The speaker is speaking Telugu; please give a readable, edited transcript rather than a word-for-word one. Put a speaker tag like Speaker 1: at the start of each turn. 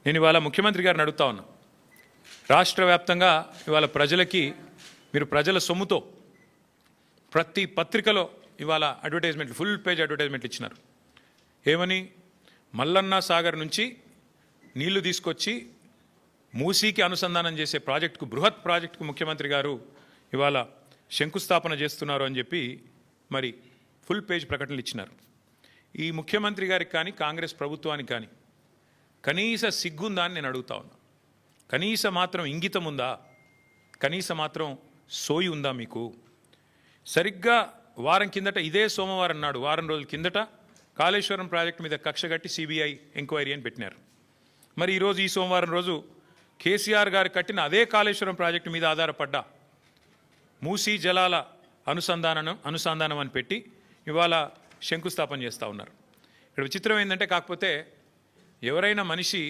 Speaker 1: నేను ఇవాళ ముఖ్యమంత్రి గారిని అడుగుతా ఉన్నా, రాష్ట్ర వ్యాప్తంగా ఇవాళ ప్రజలకి మీరు ప్రజల సొమ్ముతో ప్రతి పత్రికలో ఇవాళ అడ్వర్టైజ్మెంట్లు, ఫుల్ పేజ్ అడ్వర్టైజ్మెంట్లు ఇచ్చినారు. ఏమని? మల్లన్న సాగర్ నుంచి నీళ్లు తీసుకొచ్చి మూసీకి అనుసంధానం చేసే ప్రాజెక్టుకు, బృహత్ ప్రాజెక్టుకు ముఖ్యమంత్రి గారు ఇవాళ శంకుస్థాపన చేస్తున్నారు అని చెప్పి మరి ఫుల్ పేజ్ ప్రకటనలు ఇచ్చినారు. ఈ ముఖ్యమంత్రి గారికి కానీ కాంగ్రెస్ ప్రభుత్వానికి కానీ కనీస సిగ్గుందా అని నేను అడుగుతా ఉన్నా. కనీస మాత్రం ఇంగితం ఉందా? కనీస మాత్రం సోయి ఉందా మీకు? సరిగ్గా వారం కిందట, ఇదే సోమవారం నాడు, వారం రోజుల కిందట కాళేశ్వరం ప్రాజెక్టు మీద కక్ష కట్టి సిబిఐ ఎంక్వైరీ అని పెట్టినారు. మరి ఈరోజు ఈ సోమవారం రోజు కేసీఆర్ గారు కట్టిన అదే కాళేశ్వరం ప్రాజెక్టు మీద ఆధారపడ్డ మూసీ జలాల అనుసంధానం అని పెట్టి ఇవాళ శంకుస్థాపన చేస్తూ ఉన్నారు. ఇక్కడ విచిత్రం ఏంటంటే, కాకపోతే ఎవరైనా మనిషి